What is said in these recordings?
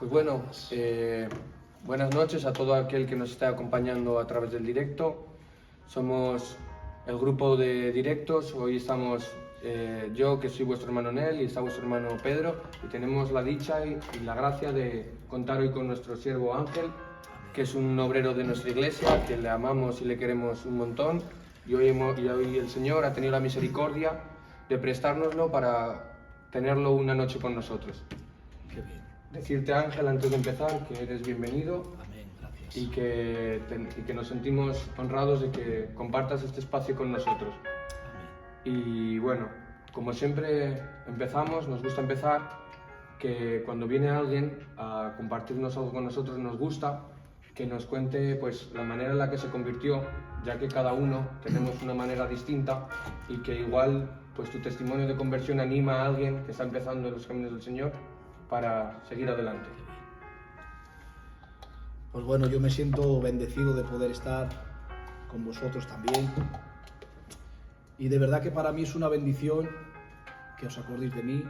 Pues bueno, buenas noches a todo aquel que nos está acompañando a través del directo. Somos el grupo de directos. Hoy estamos yo, que soy vuestro hermano Nel, y está vuestro hermano Pedro, y tenemos la dicha y la gracia de contar hoy con nuestro siervo Ángel, que es un obrero de nuestra iglesia, que le amamos y le queremos un montón, y hoy el Señor ha tenido la misericordia de prestárnoslo para tenerlo una noche con nosotros. Qué bien. Decirte, Ángel, antes de empezar, que eres bienvenido. Amén, gracias. Y que nos sentimos honrados de que compartas este espacio con nosotros. Amén. Y bueno, como siempre nos gusta empezar, que cuando viene alguien a compartirnos algo con nosotros, nos gusta que nos cuente pues la manera en la que se convirtió, ya que cada uno tenemos una manera distinta, y que igual pues tu testimonio de conversión anima a alguien que está empezando en los caminos del Señor para seguir adelante. Pues bueno, yo me siento bendecido de poder estar con vosotros también. Y de verdad que para mí es una bendición que os acordéis de mí.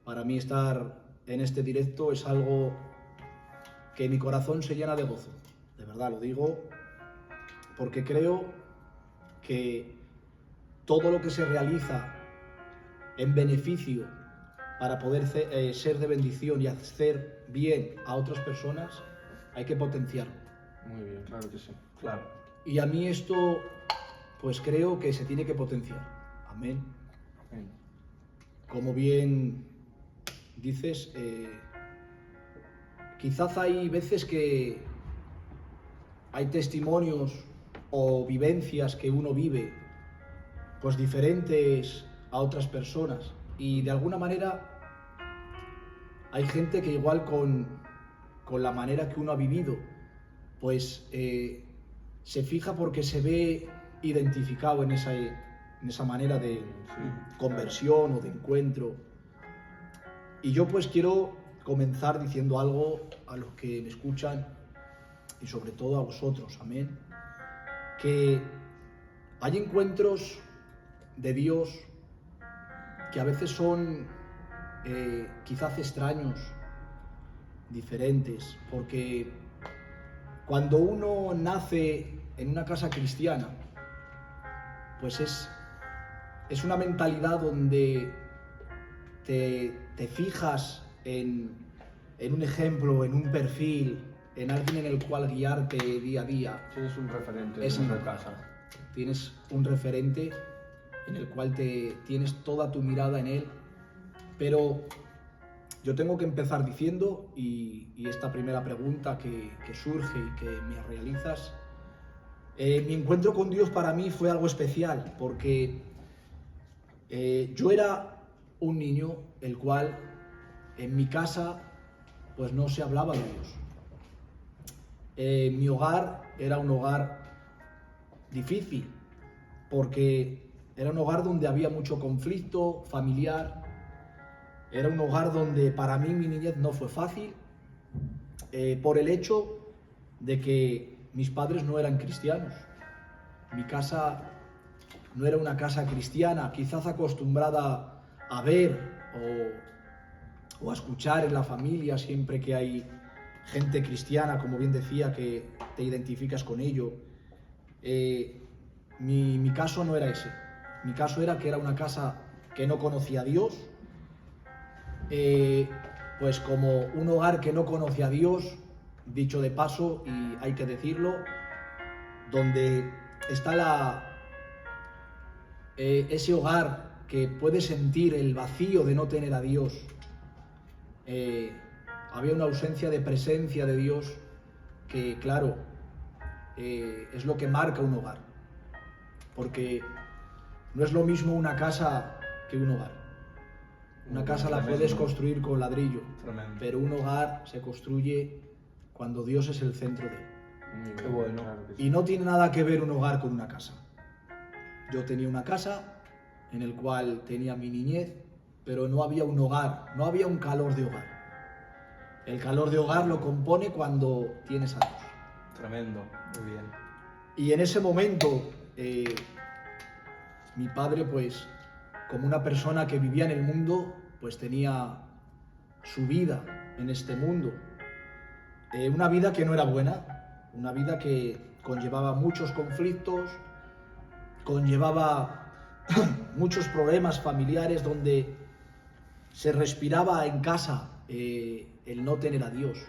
Para mí estar en este directo es algo que mi corazón se llena de gozo. De verdad lo digo, porque creo que todo lo que se realiza en beneficio para poder ser de bendición y hacer bien a otras personas, hay que potenciarlo. Muy bien, claro que sí. Claro. Y a mí esto, pues creo que se tiene que potenciar. Amén. Amén. Como bien dices, quizás hay veces que hay testimonios o vivencias que uno vive, pues diferentes a otras personas. Y de alguna manera hay gente que igual con la manera que uno ha vivido, pues se fija porque se ve identificado en esa manera de conversión o de encuentro. Y yo pues quiero comenzar diciendo algo a los que me escuchan y sobre todo a vosotros, amén, que hay encuentros de Dios que a veces son quizás extraños, diferentes, porque cuando uno nace en una casa cristiana, pues es una mentalidad donde te fijas en un ejemplo, en un perfil, en alguien en el cual guiarte día a día. Tienes un referente Es en una tu casa. Tienes un referente en el cual tienes toda tu mirada en él, pero yo tengo que empezar diciendo, y esta primera pregunta que surge y que me realizas, mi encuentro con Dios para mí fue algo especial, porque yo era un niño el cual en mi casa pues no se hablaba de Dios. Mi hogar era un hogar difícil, porque era un hogar donde había mucho conflicto familiar. Era un hogar donde para mí mi niñez no fue fácil, por el hecho de que mis padres no eran cristianos. Mi casa no era una casa cristiana, quizás acostumbrada a ver o a escuchar en la familia siempre que hay gente cristiana, como bien decía, que te identificas con ello. Mi caso no era ese. Mi caso era que era una casa que no conocía a Dios. Pues como un hogar que no conoce a Dios, dicho de paso, y hay que decirlo, donde está ese hogar que puede sentir el vacío de no tener a Dios. Había una ausencia de presencia de Dios que, claro, es lo que marca un hogar, porque no es lo mismo una casa que un hogar. Una casa la puedes construir con ladrillo, pero un hogar se construye cuando Dios es el centro de él. Qué bueno. Claro que sí. Y no tiene nada que ver un hogar con una casa. Yo tenía una casa en el cual tenía mi niñez, pero no había un hogar, no había un calor de hogar. El calor de hogar lo compone cuando tienes a Dios. Tremendo, muy bien. Y en ese momento, mi padre, pues, como una persona que vivía en el mundo, pues tenía su vida en este mundo. Una vida que no era buena, una vida que conllevaba muchos conflictos, conllevaba muchos problemas familiares donde se respiraba en casa el no tener a Dios.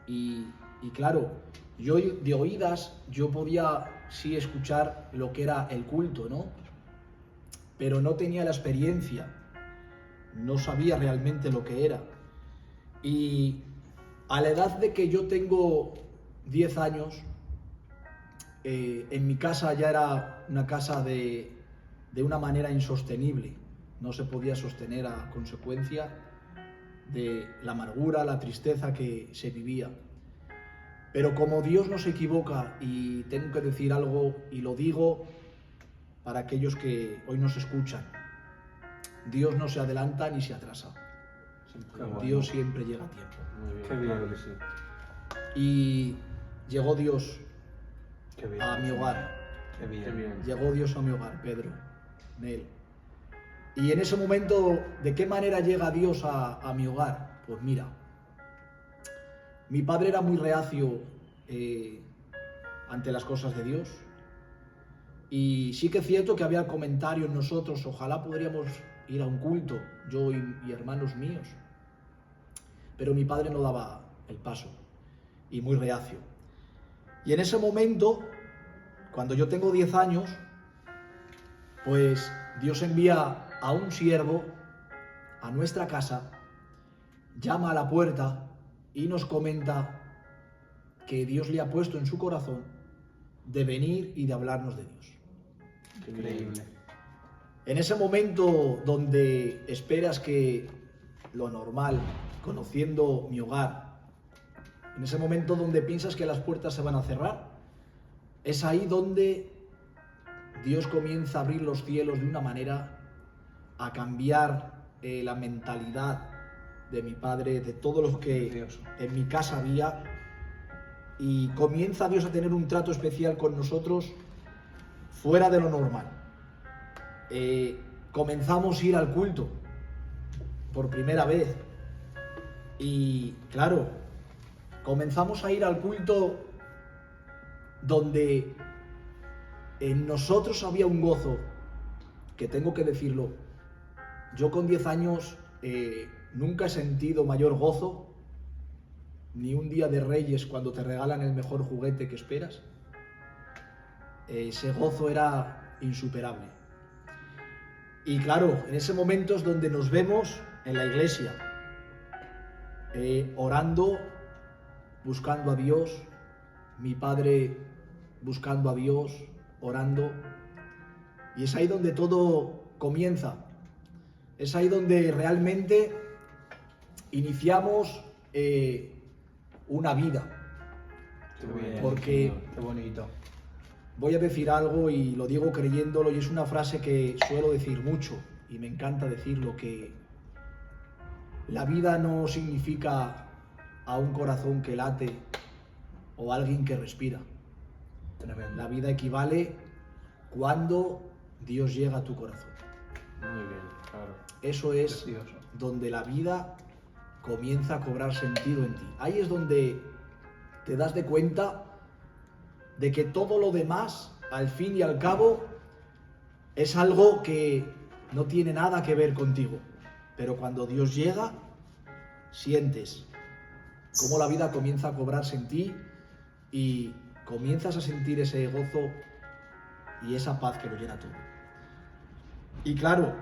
Y claro, yo de oídas yo podía sí escuchar lo que era el culto, ¿no? Pero no tenía la experiencia, no sabía realmente lo que era. Y a la edad de que yo tengo 10 años, en mi casa ya era una casa de una manera insostenible. No se podía sostener a consecuencia de la amargura, la tristeza que se vivía. Pero como Dios no se equivoca, y tengo que decir algo, y lo digo para aquellos que hoy nos escuchan, Dios no se adelanta ni se atrasa. Dios siempre llega a tiempo. Muy bien. Qué bien. Claro que sí. Y llegó Dios Qué bien. a mi hogar. Qué bien. Qué bien. Llegó Dios a mi hogar, Pedro, Nel. Y en ese momento, ¿de qué manera llega Dios a mi hogar? Pues mira, mi padre era muy reacio ante las cosas de Dios. Y sí que es cierto que había comentarios nosotros, ojalá podríamos ir a un culto, yo y hermanos míos. Pero mi padre no daba el paso, y muy reacio. Y en ese momento, cuando yo tengo 10 años, pues Dios envía a un siervo a nuestra casa, llama a la puerta y nos comenta que Dios le ha puesto en su corazón de venir y de hablarnos de Dios. Increíble. En ese momento donde esperas que lo normal, conociendo mi hogar, en ese momento donde piensas que las puertas se van a cerrar, es ahí donde Dios comienza a abrir los cielos de una manera, a cambiar la mentalidad de mi padre, de todo lo que en mi casa había, y comienza Dios a tener un trato especial con nosotros fuera de lo normal. Comenzamos a ir al culto por primera vez, y claro, comenzamos a ir al culto donde en nosotros había un gozo que tengo que decirlo. Yo con 10 años nunca he sentido mayor gozo, ni un día de Reyes cuando te regalan el mejor juguete que esperas. Ese gozo era insuperable. Y claro, en ese momento es donde nos vemos en la iglesia, orando, buscando a Dios, mi padre buscando a Dios, orando, y es ahí donde todo comienza. Es ahí donde realmente iniciamos una vida. Qué bien. Porque Qué bonito. voy a decir algo y lo digo creyéndolo, y es una frase que suelo decir mucho y me encanta decirlo, que la vida no significa a un corazón que late o a alguien que respira. Tremendo. La vida equivale cuando Dios llega a tu corazón. Muy bien, claro. Eso es Precioso. donde la vida comienza a cobrar sentido en ti. Ahí es donde te das de cuenta de que todo lo demás, al fin y al cabo, es algo que no tiene nada que ver contigo. Pero cuando Dios llega, sientes cómo la vida comienza a cobrarse en ti y comienzas a sentir ese gozo y esa paz que lo llena todo. Y claro,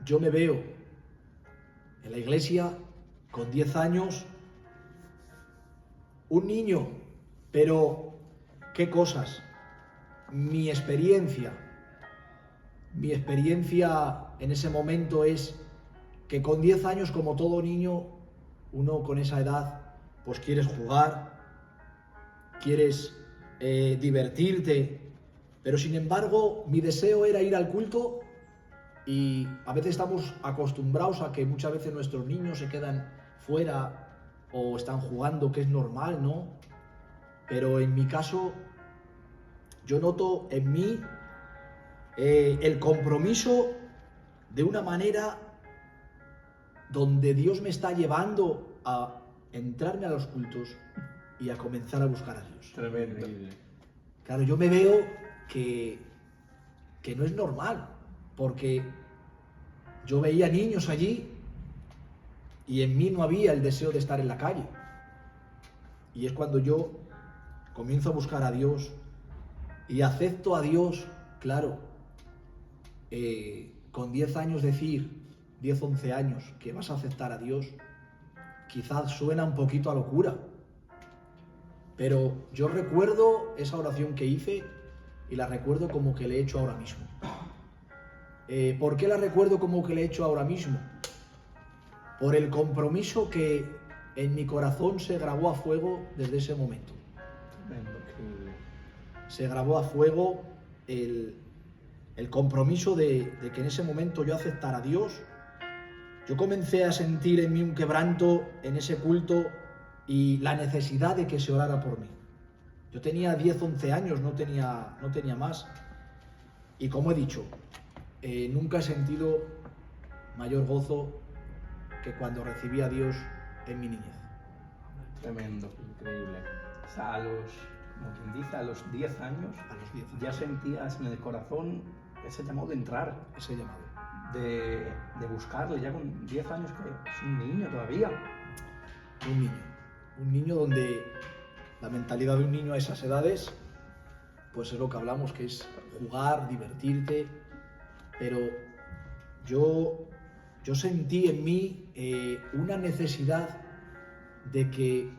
yo me veo en la iglesia con 10 años, un niño, pero ¿qué cosas? Mi experiencia en ese momento es que con 10 años, como todo niño, uno con esa edad, pues quieres jugar, quieres divertirte, pero sin embargo mi deseo era ir al culto, y a veces estamos acostumbrados a que muchas veces nuestros niños se quedan fuera o están jugando, que es normal, ¿no? Pero en mi caso, yo noto en mí el compromiso de una manera donde Dios me está llevando a entrarme a los cultos y a comenzar a buscar a Dios. Tremendo. Claro, yo me veo que no es normal, porque yo veía niños allí y en mí no había el deseo de estar en la calle. Y es cuando yo comienzo a buscar a Dios y acepto a Dios, claro, con 10 años decir, 10, 11 años, que vas a aceptar a Dios, quizás suena un poquito a locura, pero yo recuerdo esa oración que hice y la recuerdo como que le he hecho ahora mismo. ¿Por qué la recuerdo como que le he hecho ahora mismo? Por el compromiso que en mi corazón se grabó a fuego desde ese momento. Tremendo. Increíble. Se grabó a fuego el compromiso de que en ese momento yo aceptara a Dios. Yo comencé a sentir en mí un quebranto en ese culto y la necesidad de que se orara por mí. Yo tenía 10, 11 años, no tenía más. Y como he dicho, nunca he sentido mayor gozo que cuando recibí a Dios en mi niñez. Tremendo. Increíble. O sea, como quien dice, a los 10 años, A los 10 años. ya sentías en el corazón ese llamado de entrar, Ese llamado. de buscarle, ya con 10 años, que es un niño todavía. Un niño donde la mentalidad de un niño a esas edades, pues es lo que hablamos, que es jugar, divertirte, pero yo sentí en mí una necesidad de que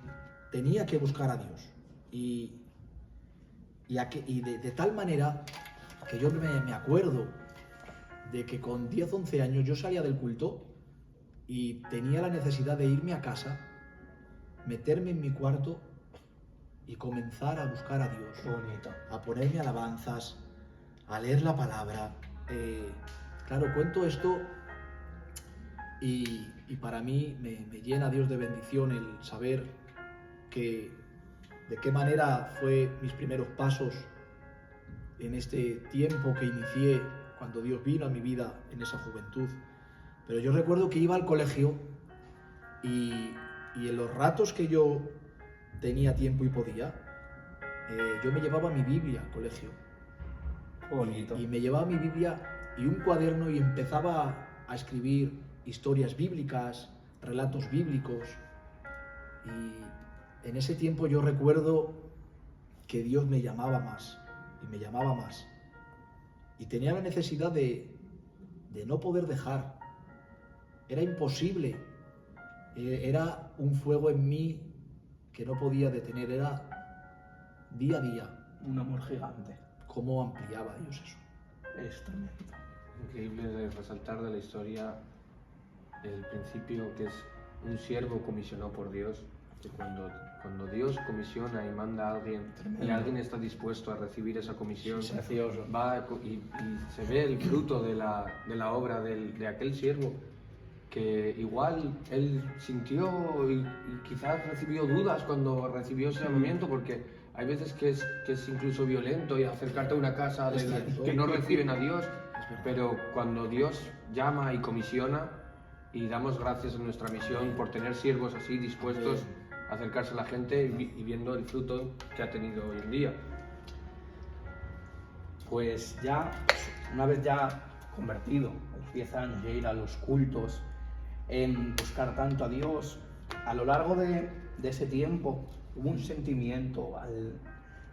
tenía que buscar a Dios y de tal manera que yo me acuerdo de que con 10, 11 años yo salía del culto y tenía la necesidad de irme a casa, meterme en mi cuarto y comenzar a buscar a Dios, Qué bonito. a ponerme alabanzas, a leer la palabra. Claro, cuento esto y para mí me llena Dios de bendición el saber de qué manera fue mis primeros pasos en este tiempo que inicié cuando Dios vino a mi vida en esa juventud. Pero yo recuerdo que iba al colegio y en los ratos que yo tenía tiempo y podía, yo me llevaba mi Biblia al colegio. Qué bonito. Y me llevaba mi Biblia y un cuaderno y empezaba a escribir historias bíblicas, relatos bíblicos. Y en ese tiempo yo recuerdo que Dios me llamaba más y me llamaba más. Y tenía la necesidad de no poder dejar. Era imposible. Era un fuego en mí que no podía detener. Era día a día Un amor gigante. cómo ampliaba Dios eso. Es tremendo. Increíble de resaltar de la historia el principio que es un siervo comisionado por Dios, que cuando Dios comisiona y manda a alguien Tremendo. y alguien está dispuesto a recibir esa comisión, Precioso. y se ve el fruto de la obra de aquel siervo, que igual él sintió y quizás recibió dudas cuando recibió ese llamamiento, porque hay veces que es incluso violento y acercarte a una casa Es cierto. que no reciben a Dios, verdad. pero cuando Dios llama y comisiona, y damos gracias en nuestra misión por tener siervos así dispuestos a acercarse a la gente y viendo el fruto que ha tenido hoy en día. Pues ya, una vez ya convertido, a los 10 años, ya ir a los cultos, en buscar tanto a Dios, a lo largo de ese tiempo, ¿hubo un sentimiento,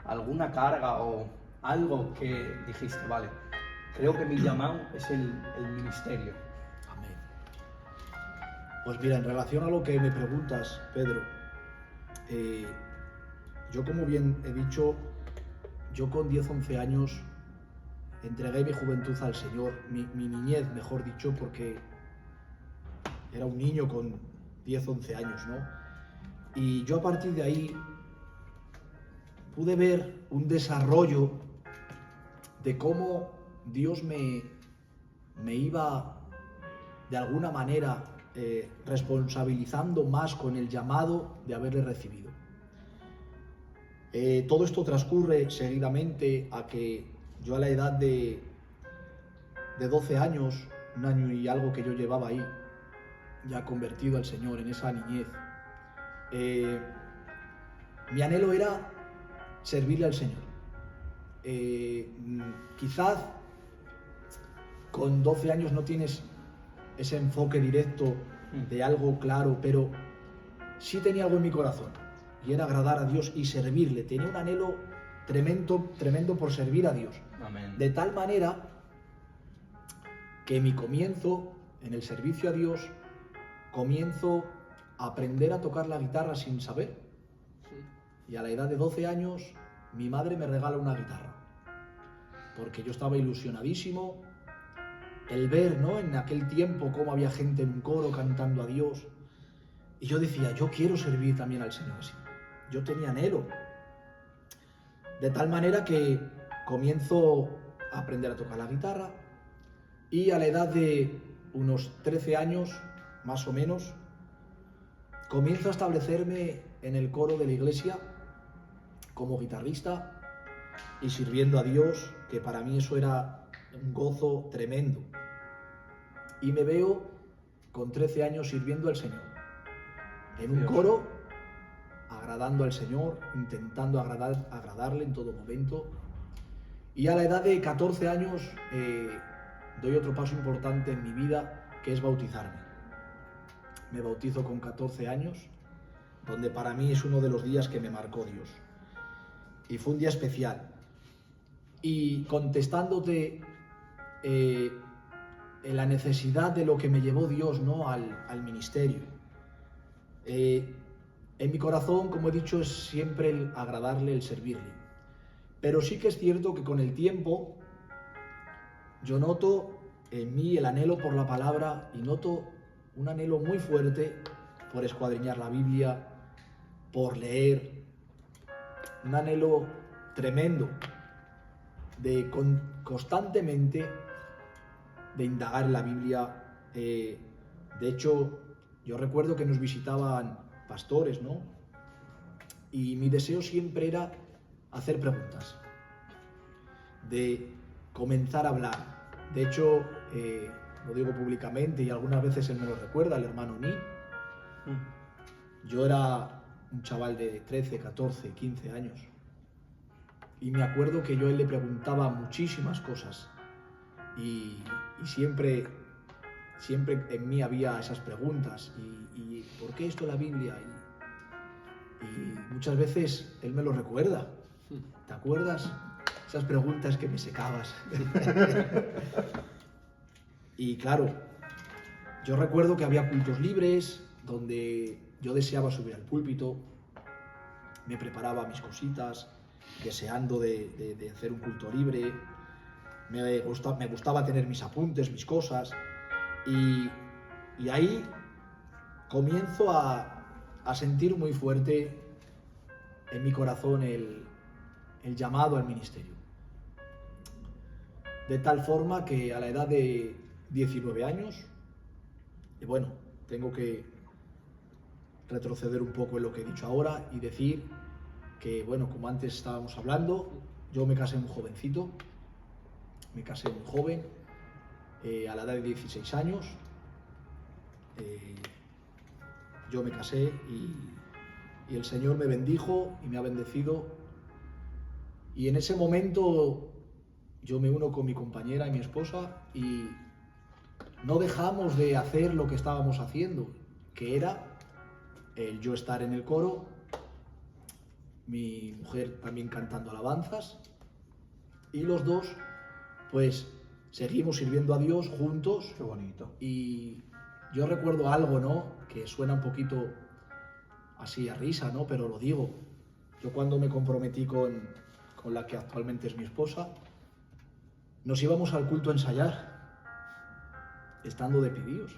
alguna carga o algo que dijiste, vale, creo que mi llamado es el ministerio? Amén. Pues mira, en relación a lo que me preguntas, Pedro, yo como bien he dicho, yo con 10, 11 años entregué mi juventud al Señor, mi niñez, mejor dicho, porque era un niño con 10, 11 años, ¿no? Y yo a partir de ahí pude ver un desarrollo de cómo Dios me iba de alguna manera responsabilizando más con el llamado de haberle recibido. Todo esto transcurre seguidamente a que yo a la edad de 12 años, un año y algo que yo llevaba ahí, ya convertido al Señor, en esa niñez, mi anhelo era servirle al Señor. Quizás con 12 años no tienes ese enfoque directo de algo claro, pero sí tenía algo en mi corazón, y era agradar a Dios y servirle. Tenía un anhelo tremendo por servir a Dios. Amén. De tal manera que mi comienzo en el servicio a Dios, comienzo a aprender a tocar la guitarra sin saber. Y a la edad de 12 años, mi madre me regala una guitarra, porque yo estaba ilusionadísimo. El ver, ¿no?, en aquel tiempo cómo había gente en un coro cantando a Dios. Y yo decía, yo quiero servir también al Señor así. Yo tenía anhelo. De tal manera que comienzo a aprender a tocar la guitarra, y a la edad de unos 13 años, más o menos, comienzo a establecerme en el coro de la iglesia como guitarrista y sirviendo a Dios, que para mí eso era un gozo tremendo. Y me veo con 13 años sirviendo al Señor, en un coro, agradando al Señor, intentando agradarle en todo momento. Y a la edad de 14 años doy otro paso importante en mi vida, que es bautizarme. Me bautizo con 14 años, donde para mí es uno de los días que me marcó Dios. Y fue un día especial. Y contestándote en la necesidad de lo que me llevó Dios, ¿no?, al ministerio. En mi corazón, como he dicho, es siempre el agradarle, el servirle. Pero sí que es cierto que con el tiempo yo noto en mí el anhelo por la palabra, y noto un anhelo muy fuerte por escuadriñar la Biblia, por leer, un anhelo tremendo de constantemente de indagar en la Biblia. De hecho, yo recuerdo que nos visitaban pastores, ¿no? Y mi deseo siempre era hacer preguntas, de comenzar a hablar. De hecho, lo digo públicamente y algunas veces él me lo recuerda, el hermano Ni. Yo era un chaval de 13, 14, 15 años. Y me acuerdo que yo a él le preguntaba muchísimas cosas. Y siempre en mí había esas preguntas. ¿Y por qué esto la Biblia? Y muchas veces él me lo recuerda. ¿Te acuerdas? Esas preguntas que me secabas. Y claro, yo recuerdo que había cultos libres donde yo deseaba subir al púlpito, me preparaba mis cositas, deseando de hacer un culto libre. Me gustaba tener mis apuntes, mis cosas, y ahí comienzo a sentir muy fuerte en mi corazón el llamado al ministerio. De tal forma que a la edad de 19 años, y bueno, tengo que retroceder un poco en lo que he dicho ahora y decir que, bueno, como antes estábamos hablando, yo me casé muy jovencito, me casé muy joven, a la edad de 16 años, yo me casé y el Señor me bendijo y me ha bendecido, y en ese momento yo me uno con mi compañera y mi esposa y no dejamos de hacer lo que estábamos haciendo, que era el yo estar en el coro, mi mujer también cantando alabanzas, y los dos pues seguimos sirviendo a Dios juntos. Qué bonito. Y yo recuerdo algo, ¿no?, que suena un poquito así a risa, ¿no?, pero lo digo. Yo cuando me comprometí con la que actualmente es mi esposa, nos íbamos al culto a ensayar, estando de pidíos.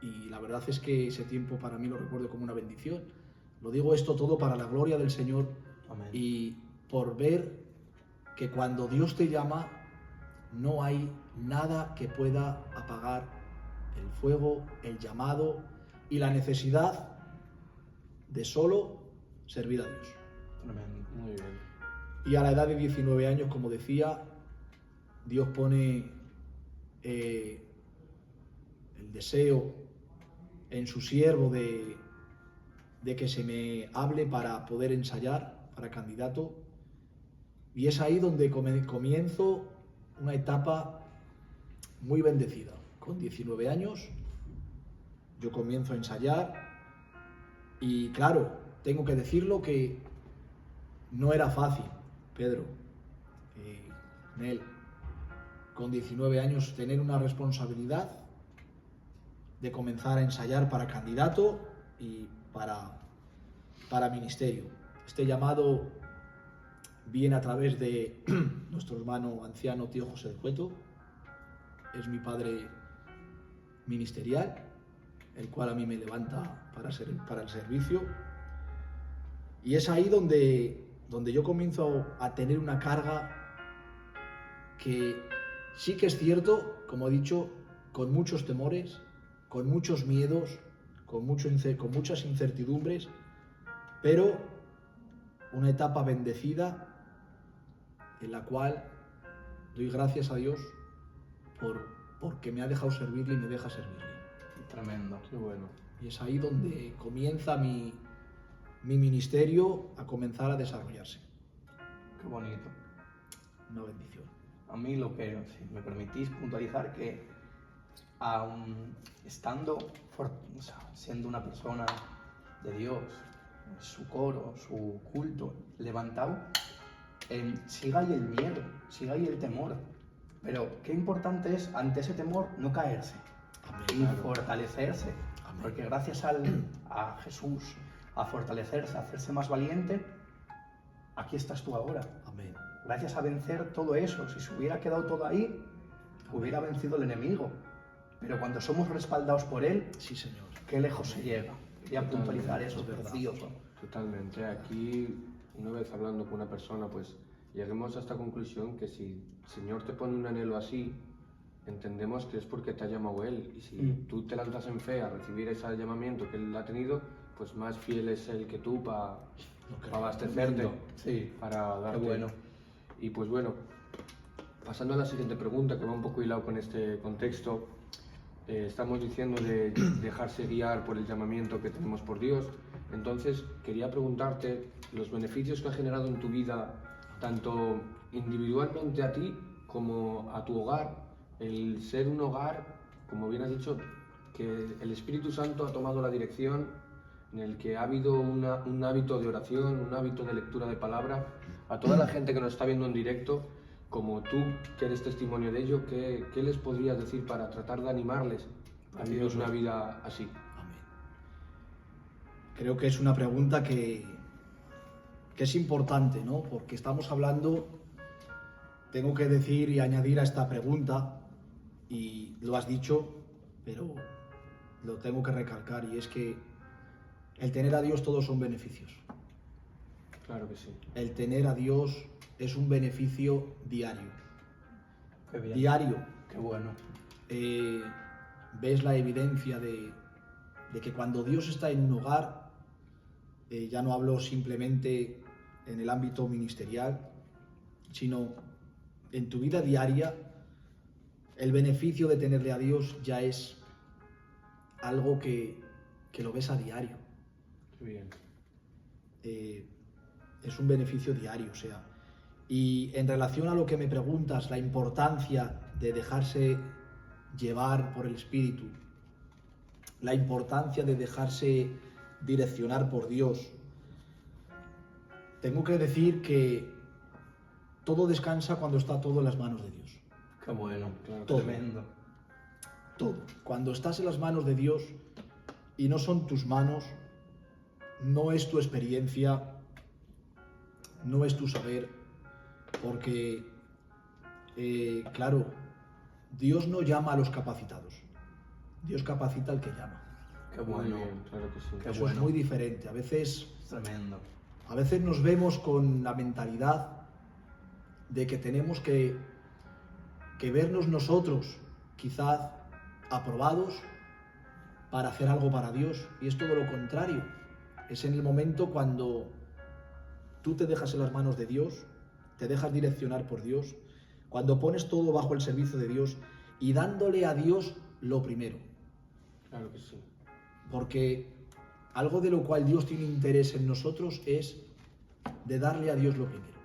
Y la verdad es que ese tiempo para mí lo recuerdo como una bendición. Lo digo esto todo para la gloria del Señor. Amén. Y por ver que cuando Dios te llama, no hay nada que pueda apagar el fuego, el llamado y la necesidad de solo servir a Dios. Amén. Muy bien. Y a la edad de 19 años, como decía, Dios pone el deseo en su siervo de que se me hable para poder ensayar para candidato. Y es ahí donde comienzo una etapa muy bendecida. Con 19 años yo comienzo a ensayar y claro, tengo que decirlo que no era fácil, Pedro, Nel, con 19 años tener una responsabilidad de comenzar a ensayar para candidato y para ministerio. Este llamado viene a través de nuestro hermano anciano tío José de Cueto, es mi padre ministerial, el cual a mí me levanta para el servicio. Y es ahí donde yo comienzo a tener una carga que sí que es cierto, como he dicho, con muchos temores, con muchos miedos, con muchas incertidumbres, pero una etapa bendecida en la cual doy gracias a Dios porque me ha dejado servirle y me deja servirle. Tremendo. Qué bueno. Y es ahí donde comienza mi ministerio a comenzar a desarrollarse. Qué bonito. Una bendición. A mí lo que, si me permitís puntualizar, que aún estando, siendo una persona de Dios, su coro, su culto levantado, siga ahí el miedo, siga ahí el temor. Pero qué importante es ante ese temor no caerse. Amén. Y fortalecerse. Amén. Porque gracias a Jesús, a fortalecerse, a hacerse más valiente, aquí estás tú ahora. Amén. Gracias a vencer todo eso. Si se hubiera quedado todo ahí, hubiera vencido el enemigo. Pero cuando somos respaldados por él, Sí, Señor. qué lejos se llega. Quería Totalmente, puntualizar eso, es verdad. precioso. Totalmente. Aquí, una vez hablando con una persona, pues lleguemos a esta conclusión que si el Señor te pone un anhelo así, entendemos que es porque te ha llamado Él. Y si tú te lanzas en fe a recibir ese llamamiento que Él ha tenido, pues más fiel es Él que tú para abastecerte, Sí, para darte. qué bueno. Y pues bueno, pasando a la siguiente pregunta, que va un poco hilado con este contexto, estamos diciendo de dejarse guiar por el llamamiento que tenemos por Dios. Entonces, quería preguntarte los beneficios que ha generado en tu vida, tanto individualmente a ti como a tu hogar, el ser un hogar, como bien has dicho, que el Espíritu Santo ha tomado la dirección, en el que ha habido un hábito de oración, un hábito de lectura de palabra. A toda la gente que nos está viendo en directo, como tú, que eres testimonio de ello, ¿qué les podrías decir para tratar de animarles a vivir una vida así? Amén. Creo que es una pregunta que es importante, ¿no? Porque estamos hablando, tengo que decir y añadir a esta pregunta, y lo has dicho, pero lo tengo que recalcar, y es que el tener a Dios todos son beneficios. Claro que sí. El tener a Dios es un beneficio diario. Qué bien. Diario. Qué bueno. Ves la evidencia de que cuando Dios está en un hogar, ya no hablo simplemente en el ámbito ministerial, sino en tu vida diaria, el beneficio de tenerle a Dios ya es algo que lo ves a diario. Qué bien. Es un beneficio diario, o sea. Y en relación a lo que me preguntas, la importancia de dejarse llevar por el Espíritu, la importancia de dejarse direccionar por Dios, tengo que decir que todo descansa cuando está todo en las manos de Dios. Qué bueno. Claro, Todo. Tremendo. Todo. Cuando estás en las manos de Dios y no son tus manos, no es tu experiencia, no es tu saber, porque, claro, Dios no llama a los capacitados, Dios capacita al que llama. Qué Muy bueno. bien, claro que sí. Qué Eso bueno. es muy diferente. A veces Tremendo. nos vemos con la mentalidad de que tenemos que vernos nosotros quizás aprobados para hacer algo para Dios, y es todo lo contrario. Es en el momento cuando tú te dejas en las manos de Dios, te dejas direccionar por Dios, cuando pones todo bajo el servicio de Dios y dándole a Dios lo primero. Claro que sí. porque algo de lo cual Dios tiene interés en nosotros es de darle a Dios lo primero.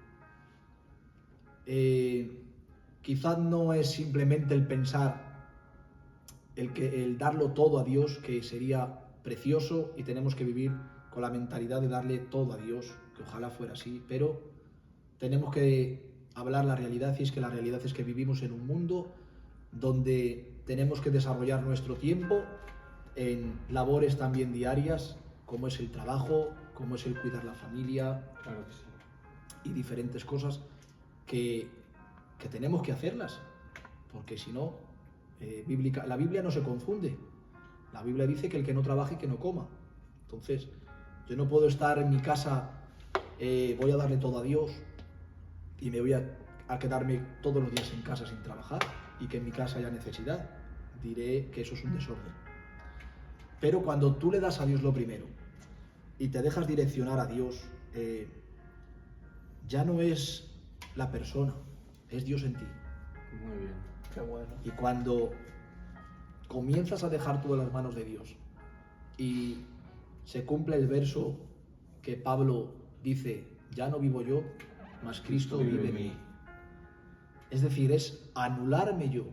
Quizás no es simplemente el pensar, el darlo todo a Dios, que sería precioso y tenemos que vivir con la mentalidad de darle todo a Dios, que ojalá fuera así, pero tenemos que hablar la realidad, y es que la realidad es que vivimos en un mundo donde tenemos que desarrollar nuestro tiempo en labores también diarias, como es el trabajo, como es el cuidar la familia, Claro que sí. y diferentes cosas que tenemos que hacerlas, porque si no, la Biblia no se confunde. La Biblia dice que el que no trabaje, que no coma. Entonces, yo no puedo estar en mi casa, voy a darle todo a Dios y me voy a quedarme todos los días en casa sin trabajar y que en mi casa haya necesidad. Diré que eso es un desorden. Pero cuando tú le das a Dios lo primero y te dejas direccionar a Dios, ya no es la persona, es Dios en ti. Muy bien. Qué bueno. Y cuando comienzas a dejar todo en las manos de Dios y se cumple el verso que Pablo dice, ya no vivo yo, mas Cristo vive en mí. Es decir, es anularme yo,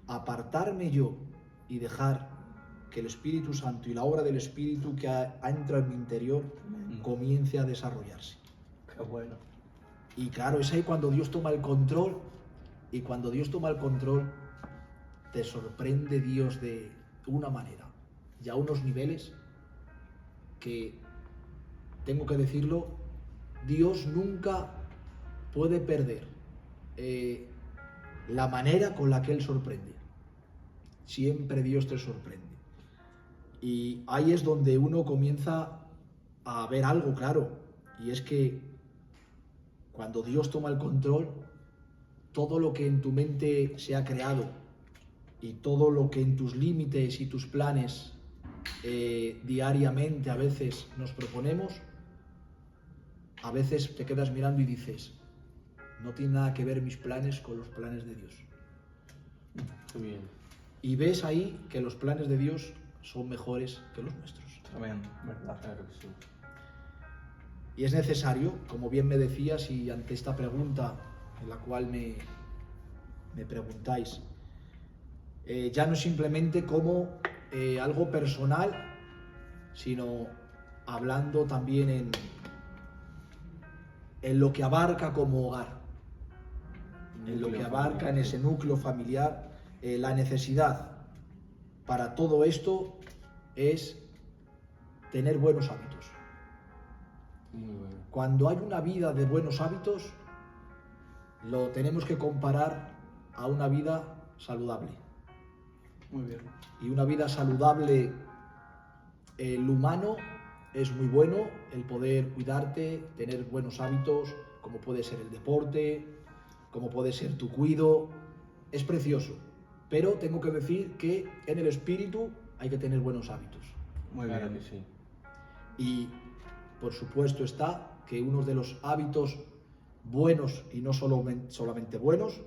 apartarme yo y dejar que el Espíritu Santo y la obra del Espíritu que ha entrado en mi interior comience a desarrollarse. Qué bueno. Y claro, es ahí cuando Dios toma el control, y cuando Dios toma el control, te sorprende Dios de una manera y a unos niveles que, tengo que decirlo, Dios nunca puede perder la manera con la que Él sorprende. Siempre Dios te sorprende. Y ahí es donde uno comienza a ver algo claro, y es que cuando Dios toma el control, todo lo que en tu mente se ha creado y todo lo que en tus límites y tus planes diariamente a veces nos proponemos, a veces te quedas mirando y dices, no tiene nada que ver mis planes con los planes de Dios. Muy bien. Y ves ahí que los planes de Dios son mejores que los nuestros. Tremendo, ¿verdad? Claro que sí. Y es necesario, como bien me decías, y ante esta pregunta en la cual me preguntáis, ya no simplemente como algo personal, sino hablando también en lo que abarca como hogar, en lo que abarca en ese núcleo familiar, la necesidad para todo esto es tener buenos hábitos. Muy bueno. Cuando hay una vida de buenos hábitos, lo tenemos que comparar a una vida saludable. Muy bien. Y una vida saludable, el humano, es muy bueno el poder cuidarte, tener buenos hábitos, como puede ser el deporte, como puede ser tu cuido, es precioso. Pero tengo que decir que en el espíritu hay que tener buenos hábitos. Muy Claro bien. que sí. Y por supuesto está que uno de los hábitos buenos, y no solamente buenos,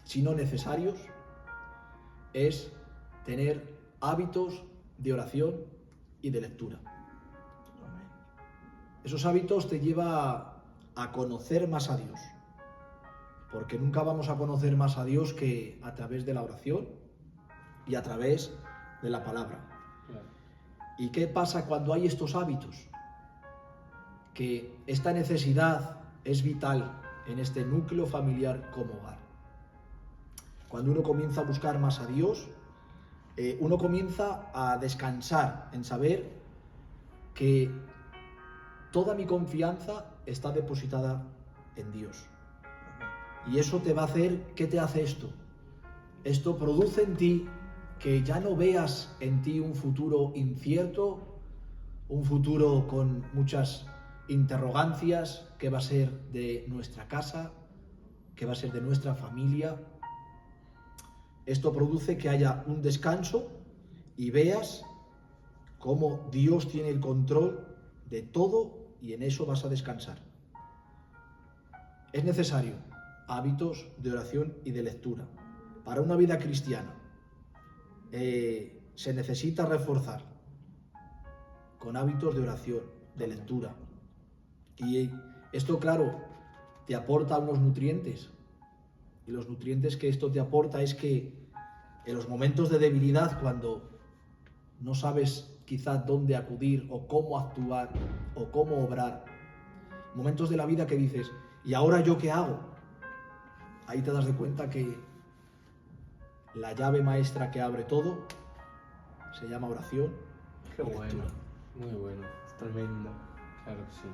sino necesarios, es tener hábitos de oración y de lectura. Esos hábitos te llevan a conocer más a Dios, porque nunca vamos a conocer más a Dios que a través de la oración y a través de la palabra. Claro. ¿Y qué pasa cuando hay estos hábitos? Que esta necesidad es vital en este núcleo familiar como hogar. Cuando uno comienza a buscar más a Dios, uno comienza a descansar en saber que toda mi confianza está depositada en Dios. Y eso te va a hacer, ¿qué te hace esto? Esto produce en ti que ya no veas en ti un futuro incierto, un futuro con muchas interrogancias, qué va a ser de nuestra casa, qué va a ser de nuestra familia. Esto produce que haya un descanso y veas cómo Dios tiene el control de todo y en eso vas a descansar. Es necesario hábitos de oración y de lectura para una vida cristiana se necesita reforzar con hábitos de oración, de lectura. Y esto, claro, te aporta unos nutrientes. Y los nutrientes que esto te aporta es que en los momentos de debilidad, cuando no sabes quizás dónde acudir o cómo actuar o cómo obrar, momentos de la vida que dices, ¿y ahora yo qué hago? Ahí te das de cuenta que la llave maestra que abre todo se llama oración. Qué y lectura. bueno. Muy bueno, Es tremendo. claro que sí.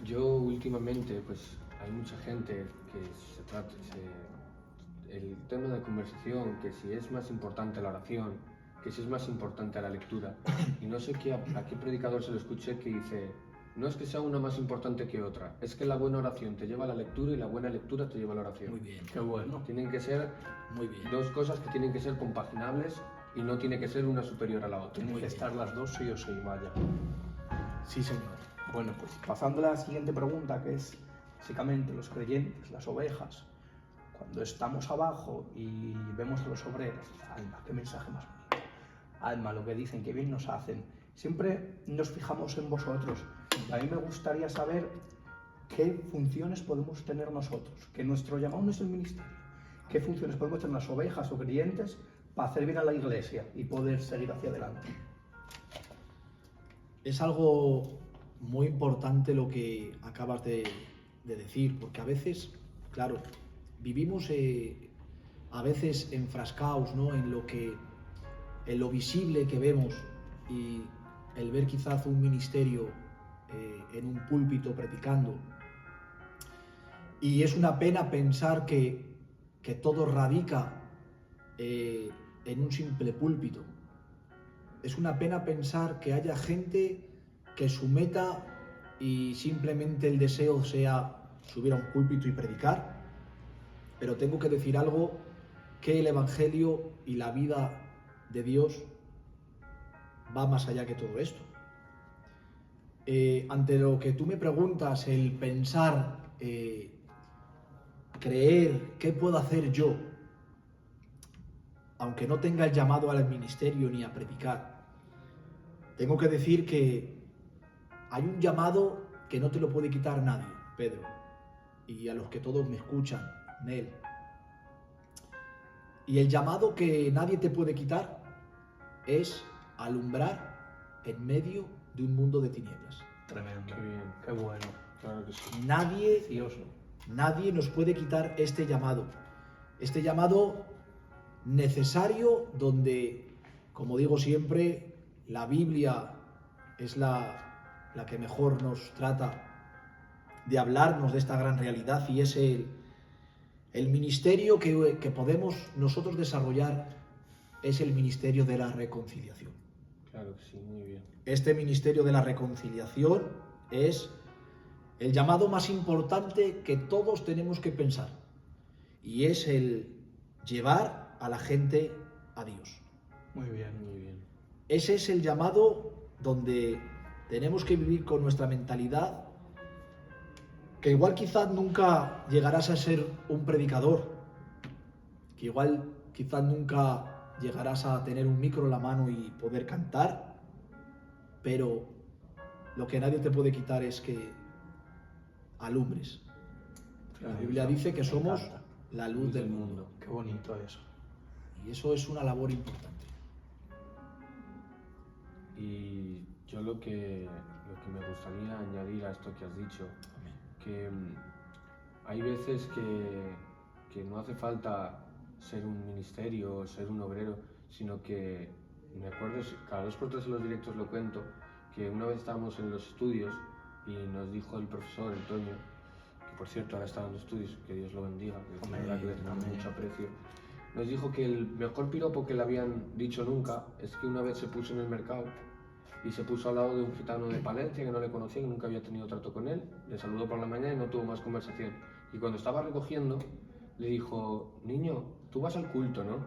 Yo últimamente, pues hay mucha gente que el tema de conversación, que si es más importante la oración, que si es más importante la lectura. Y no sé a qué predicador se lo escuché que dice, no es que sea una más importante que otra, es que la buena oración te lleva a la lectura y la buena lectura te lleva a la oración. Muy bien, Qué bueno. Tienen que ser muy bien. dos cosas que tienen que ser compaginables y no tiene que ser una superior a la otra. Tienen que estar las dos sí o sí, vaya. Sí, señor. Bueno, pues pasando a la siguiente pregunta, que es básicamente los creyentes, las ovejas, cuando estamos abajo y vemos a los obreros, alma, qué mensaje más bonito. Alma, lo que dicen, qué bien nos hacen. Siempre nos fijamos en vosotros. A mí me gustaría saber qué funciones podemos tener nosotros, que nuestro llamado no es el ministerio. ¿Qué funciones podemos tener las ovejas o creyentes para hacer bien a la iglesia y poder seguir hacia adelante? Es algo muy importante lo que acabas de decir, porque a veces, claro, vivimos a veces enfrascados, ¿no?, en lo visible que vemos, y el ver quizás un ministerio en un púlpito predicando. Y es una pena pensar que todo radica en un simple púlpito. Es una pena pensar que haya gente que su meta y simplemente el deseo sea subir a un púlpito y predicar. Pero tengo que decir algo, que el Evangelio y la vida de Dios va más allá que todo esto. Ante lo que tú me preguntas, el pensar, creer, ¿qué puedo hacer yo? Aunque no tenga el llamado al ministerio ni a predicar, tengo que decir que hay un llamado que no te lo puede quitar nadie, Pedro, y a los que todos me escuchan, Nel. Y el llamado que nadie te puede quitar es alumbrar en medio de un mundo de tinieblas. Tremendo. Qué bien. Qué bueno. Claro que sí. Nadie nos puede quitar este llamado necesario, donde, como digo siempre, la Biblia es la que mejor nos trata de hablarnos de esta gran realidad, y es el ministerio que podemos nosotros desarrollar, es el ministerio de la reconciliación. Claro que sí, muy bien. Este ministerio de la reconciliación es el llamado más importante que todos tenemos que pensar, y es el llevar a la gente a Dios. Muy bien. Muy bien. Ese es el llamado donde tenemos que vivir con nuestra mentalidad, que igual quizás nunca llegarás a ser un predicador, que igual quizás nunca llegarás a tener un micro en la mano y poder cantar, pero lo que nadie te puede quitar es que alumbres. La Biblia dice que somos la luz del mundo, Qué bonito eso. y eso es una labor importante. Y yo lo que me gustaría añadir a esto que has dicho, que hay veces que no hace falta ser un ministerio o ser un obrero, sino que, me acuerdo, cada 2 por 3 en los directos lo cuento, que una vez estábamos en los estudios y nos dijo el profesor, el Toño, que por cierto ahora está dando estudios, que Dios lo bendiga, que la verdad que le tenemos mucho aprecio, nos dijo que el mejor piropo que le habían dicho nunca es que una vez se puso en el mercado y se puso al lado de un gitano de Palencia que no le conocía, que nunca había tenido trato con él, le saludó por la mañana y no tuvo más conversación. Y cuando estaba recogiendo, le dijo, niño, tú vas al culto, ¿no?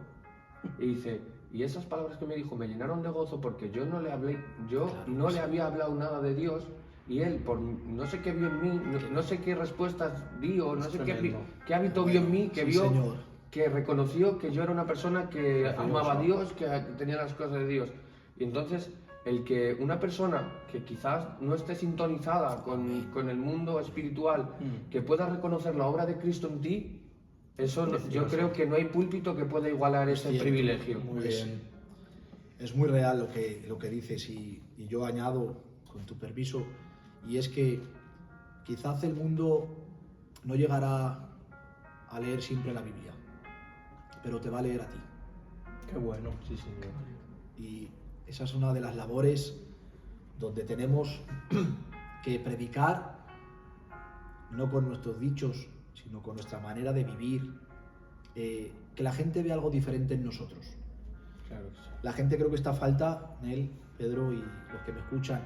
Y dice, y esas palabras que me dijo me llenaron de gozo, porque yo no le había hablado nada de Dios, y él, por no sé qué vio en mí, no sé qué respuestas dio, no sé qué hábito vio en mí, que Sí, vio Señor. que reconoció que yo era una persona que Gracias, amaba a ¿no? Dios, que tenía las cosas de Dios. Y entonces, el que una persona que quizás no esté sintonizada con el mundo espiritual, que pueda reconocer la obra de Cristo en ti, eso yo Precioso. creo que no hay púlpito que pueda igualar ese cierto. privilegio. Muy bien. Es muy real lo que dices y yo añado, con tu permiso, y es que quizás el mundo no llegará a leer siempre la Biblia, pero te va a leer a ti. Qué bueno. Sí, señor. Y esa es una de las labores donde tenemos que predicar, no con nuestros dichos, sino con nuestra manera de vivir, que la gente vea algo diferente en nosotros. Claro que sí. La gente creo que está a falta, Nel, Pedro y los que me escuchan,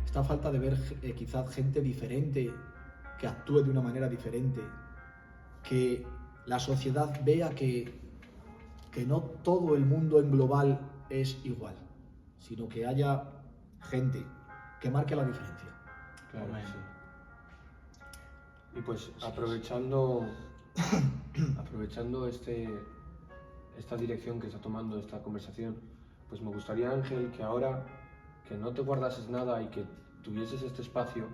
está a falta de ver quizás gente diferente, que actúe de una manera diferente, que la sociedad vea que no todo el mundo en global es igual, sino que haya gente que marque la diferencia. Claro Amén. que sí. Y pues aprovechando esta dirección que está tomando esta conversación, pues me gustaría, Ángel, que ahora que no te guardases nada y que tuvieses este espacio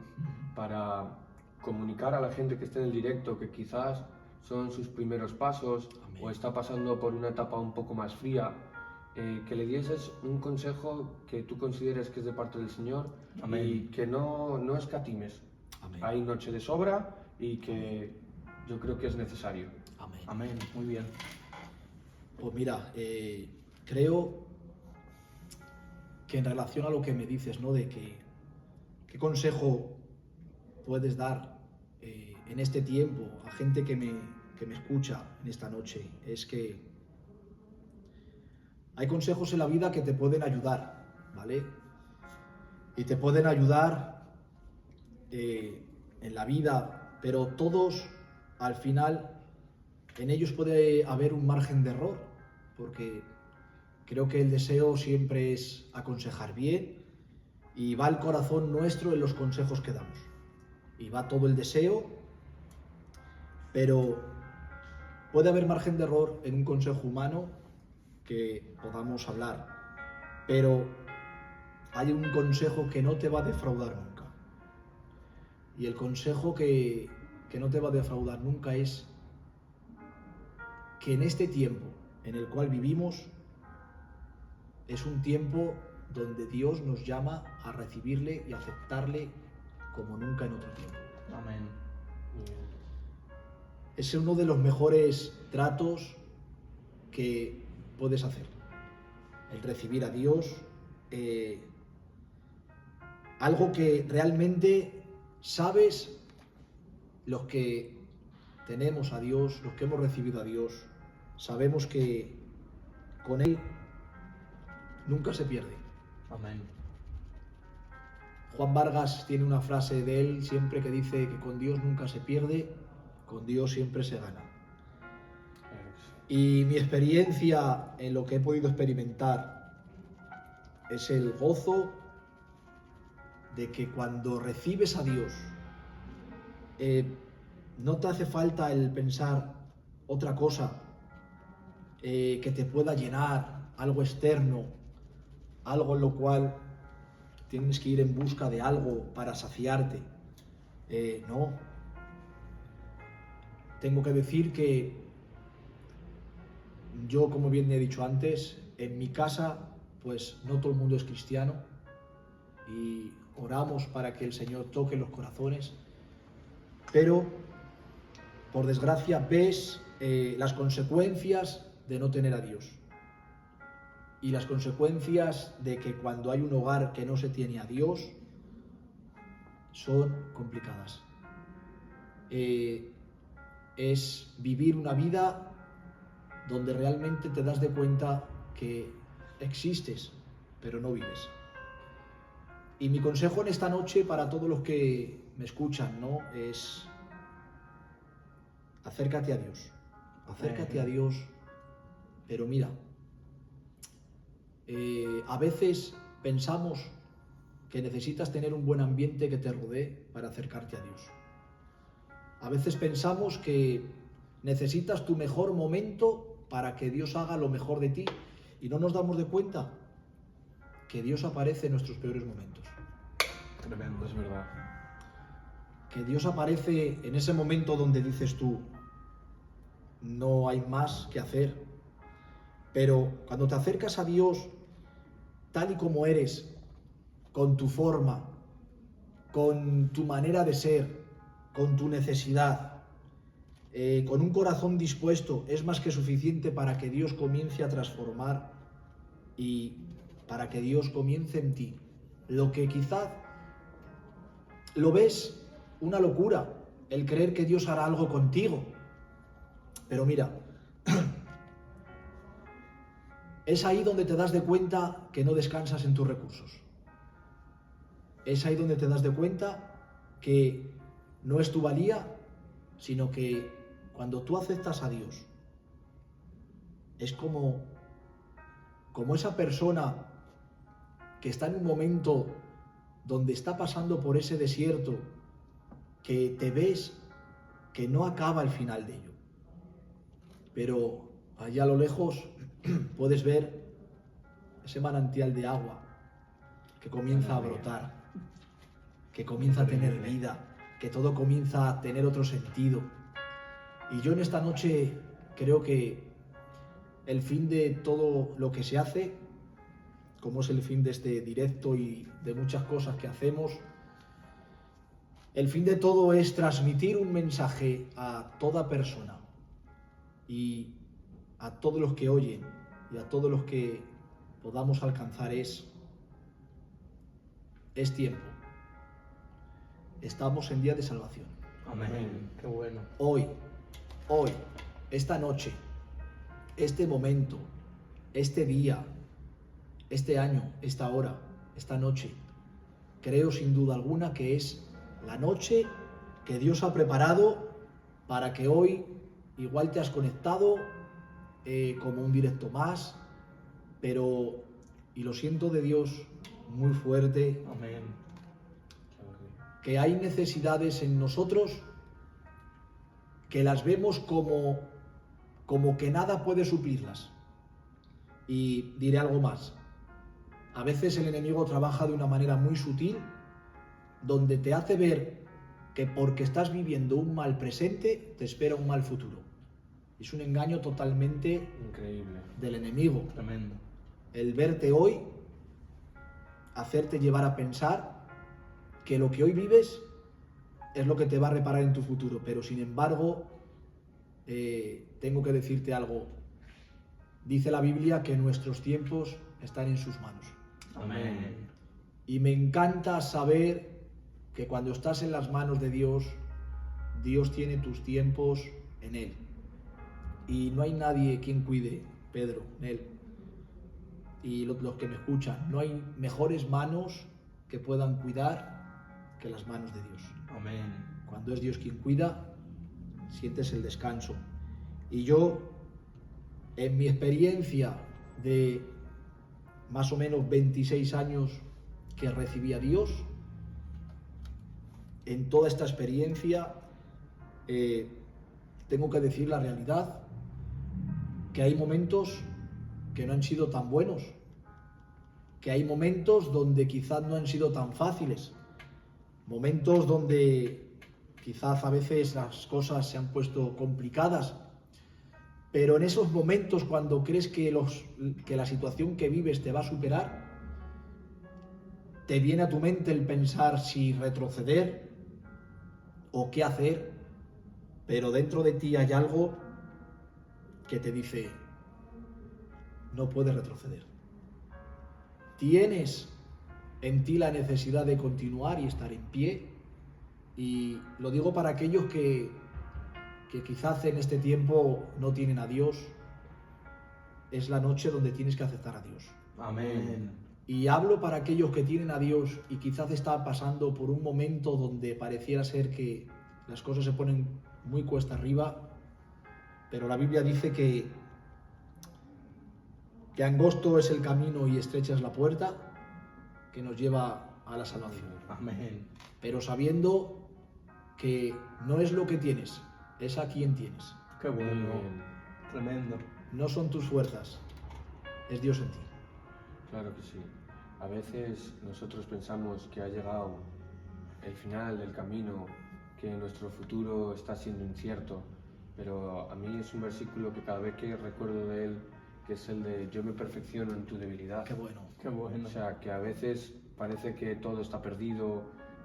para comunicar a la gente que esté en el directo, que quizás son sus primeros pasos Amén. o está pasando por una etapa un poco más fría, que le dieses un consejo que tú consideres que es de parte del Señor. Amén. Y que no escatimes. Amén. Hay noche de sobra y que yo creo que es necesario. Amén. Amén. Muy bien. Pues mira, creo que en relación a lo que me dices, ¿no? De qué consejo puedes dar en este tiempo a gente que me escucha en esta noche, es que hay consejos en la vida que te pueden ayudar, ¿vale? Y te pueden ayudar en la vida, pero todos al final en ellos puede haber un margen de error, porque creo que el deseo siempre es aconsejar bien y va el corazón nuestro en los consejos que damos. Y va todo el deseo, pero puede haber margen de error en un consejo humano que podamos hablar, pero hay un consejo que no te va a defraudar nunca. Y el consejo que no te va a defraudar nunca es que en este tiempo en el cual vivimos es un tiempo donde Dios nos llama a recibirle y aceptarle como nunca en otro tiempo. Amén. Es uno de los mejores tratos que puedes hacer. El recibir a Dios, algo que realmente sabes, los que tenemos a Dios, los que hemos recibido a Dios, sabemos que con Él nunca se pierde. Amén. Juan Vargas tiene una frase de él siempre que dice que con Dios nunca se pierde, con Dios siempre se gana. Y mi experiencia en lo que he podido experimentar es el gozo de que cuando recibes a Dios, no te hace falta el pensar otra cosa que te pueda llenar, algo externo, algo en lo cual tienes que ir en busca de algo para saciarte. No. Tengo que decir que yo, como bien he dicho antes, en mi casa, pues no todo el mundo es cristiano y oramos para que el Señor toque los corazones, pero por desgracia ves las consecuencias de no tener a Dios y las consecuencias de que cuando hay un hogar que no se tiene a Dios son complicadas. Es vivir una vida donde realmente te das de cuenta que existes, pero no vives. Y mi consejo en esta noche para todos los que me escuchan, ¿no? Es acércate a Dios. Acércate a Dios, pero mira, a veces pensamos que necesitas tener un buen ambiente que te rodee para acercarte a Dios. A veces pensamos que necesitas tu mejor momento para que Dios haga lo mejor de ti. Y no nos damos de cuenta que Dios aparece en nuestros peores momentos. Tremendo. Es verdad. Que Dios aparece en ese momento donde dices tú, no hay más que hacer. Pero cuando te acercas a Dios tal y como eres, con tu forma, con tu manera de ser, con tu necesidad, con un corazón dispuesto, es más que suficiente para que Dios comience a transformar y para que Dios comience en ti. Lo que quizás lo ves una locura, el creer que Dios hará algo contigo. Pero mira, es ahí donde te das de cuenta que no descansas en tus recursos. Es ahí donde te das de cuenta que no es tu valía, sino que cuando tú aceptas a Dios, es como esa persona que está en un momento donde está pasando por ese desierto, que te ves que no acaba el final de ello. Pero allá a lo lejos puedes ver ese manantial de agua que comienza a brotar, que comienza a tener vida, que todo comienza a tener otro sentido. Y yo en esta noche creo que el fin de todo lo que se hace, como es el fin de este directo y de muchas cosas que hacemos, el fin de todo es transmitir un mensaje a toda persona y a todos los que oyen y a todos los que podamos alcanzar es tiempo. Estamos en día de salvación. Amén. Qué bueno. Hoy, esta noche, este momento, este día, este año, esta hora, esta noche, creo sin duda alguna que es la noche que Dios ha preparado para que hoy igual te has conectado como un directo más, pero, y lo siento de Dios muy fuerte, Amén. que hay necesidades en nosotros que las vemos como que nada puede suplirlas. Y diré algo más. A veces el enemigo trabaja de una manera muy sutil, donde te hace ver que porque estás viviendo un mal presente, te espera un mal futuro. Es un engaño totalmente Increíble. del enemigo. Tremendo. El verte hoy, hacerte llevar a pensar que lo que hoy vives es lo que te va a reparar en tu futuro. Pero sin embargo, tengo que decirte algo. Dice la Biblia que nuestros tiempos están en sus manos. Amén. Y me encanta saber que cuando estás en las manos de Dios, Dios tiene tus tiempos en Él. Y no hay nadie quien cuide, Pedro, en Él. Y los que me escuchan, no hay mejores manos que puedan cuidar que las manos de Dios. Amén. Cuando es Dios quien cuida, sientes el descanso. Y yo, en mi experiencia de más o menos 26 años que recibí a Dios, en toda esta experiencia tengo que decir la realidad, que hay momentos que no han sido tan buenos, que hay momentos donde quizás no han sido tan fáciles, momentos donde quizás a veces las cosas se han puesto complicadas, pero en esos momentos cuando crees que la situación que vives te va a superar, te viene a tu mente el pensar si retroceder o qué hacer, pero dentro de ti hay algo que te dice, no puedes retroceder. Tienes en ti la necesidad de continuar y estar en pie, y lo digo para aquellos que quizás en este tiempo no tienen a Dios. Es la noche donde tienes que aceptar a Dios. Amén. Y hablo para aquellos que tienen a Dios y quizás están pasando por un momento donde pareciera ser que las cosas se ponen muy cuesta arriba, pero la Biblia dice que angosto es el camino y estrecha es la puerta que nos lleva a la salvación. Amén. Pero sabiendo que no es lo que tienes, es a quien tienes. Qué bueno. Bien. Tremendo. No son tus fuerzas, es Dios en ti. Claro que sí. A veces nosotros pensamos que ha llegado el final del camino, que nuestro futuro está siendo incierto, pero a mí es un versículo que cada vez que recuerdo de él, que es el de yo me perfecciono en tu debilidad. Qué bueno. Qué bueno. O sea, que a veces parece que todo está perdido,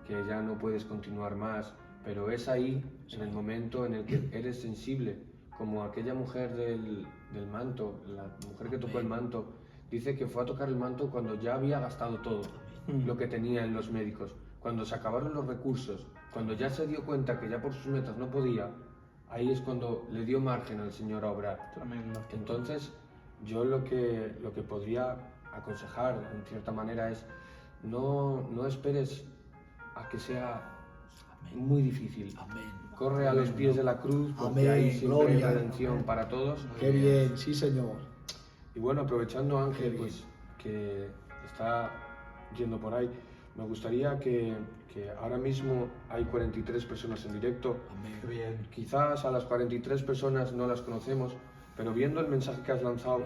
que ya no puedes continuar más, pero es ahí, en el momento en el que eres sensible, como aquella mujer del manto, la mujer que tocó el manto, dice que fue a tocar el manto cuando ya había gastado todo lo que tenía en los médicos, cuando se acabaron los recursos, cuando ya se dio cuenta que ya por sus metas no podía, ahí es cuando le dio margen al Señor a obrar. Tremendo. Entonces, yo lo que podría aconsejar, en cierta manera, es no esperes a que sea muy difícil. Amén. Corre a los pies de la cruz, porque Amén, ahí siempre hay gloria. redención para todos. Qué bien, sí, Señor. Y bueno, aprovechando Ángel, Qué bien. pues que está yendo por ahí, me gustaría que ahora mismo hay 43 personas en directo. Amén. Qué bien. Quizás a las 43 personas no las conocemos, pero viendo el mensaje que has lanzado,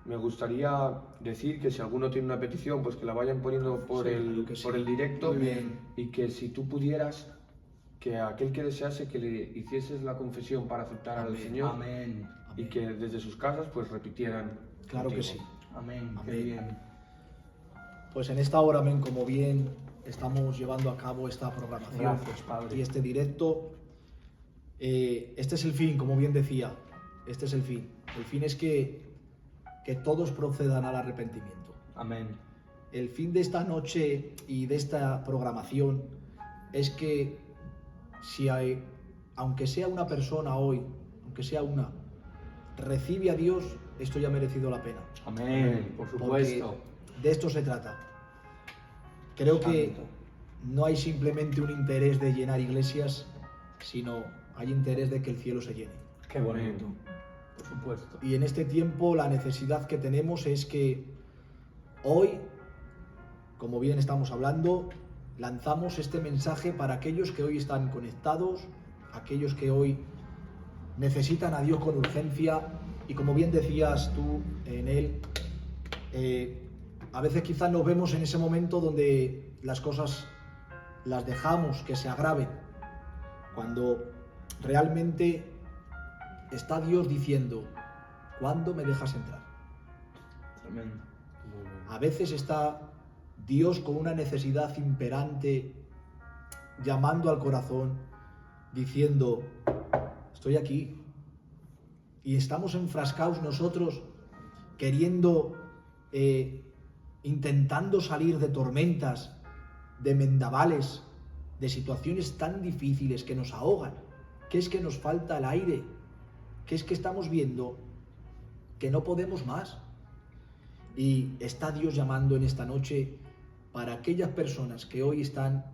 me gustaría decir que si alguno tiene una petición, pues que la vayan poniendo por, Sí, el, claro que sí. por el directo. Muy bien. Y que si tú pudieras, que a aquel que desease que le hicieses la confesión para aceptar al Amén. Señor Amén. y que desde sus casas pues repitieran. Claro que contigo. sí. Amén. Qué Amén. bien. Pues en esta hora, amén, como bien estamos llevando a cabo esta programación Gracias, Padre. y este directo, este es el fin, como bien decía, este es el fin. El fin es que todos procedan al arrepentimiento. Amén. El fin de esta noche y de esta programación es que si hay, aunque sea una persona hoy, aunque sea una, recibe a Dios, esto ya ha merecido la pena. Amén. Por supuesto. Porque de esto se trata. Creo que Santo. no hay simplemente un interés de llenar iglesias, sino hay interés de que el cielo se llene. Qué bonito. Por supuesto. Y en este tiempo la necesidad que tenemos es que hoy, como bien estamos hablando, lanzamos este mensaje para aquellos que hoy están conectados, aquellos que hoy necesitan a Dios con urgencia y como bien decías tú en él, a veces quizás nos vemos en ese momento donde las cosas las dejamos que se agraven, cuando realmente está Dios diciendo, ¿cuándo me dejas entrar? Tremendo. Muy bien. A veces está Dios con una necesidad imperante, llamando al corazón, diciendo, estoy aquí. Y estamos enfrascados nosotros, queriendo, intentando salir de tormentas, de vendavales, de situaciones tan difíciles que nos ahogan, que es que nos falta el aire, que es que estamos viendo que no podemos más. Y está Dios llamando en esta noche para aquellas personas que hoy están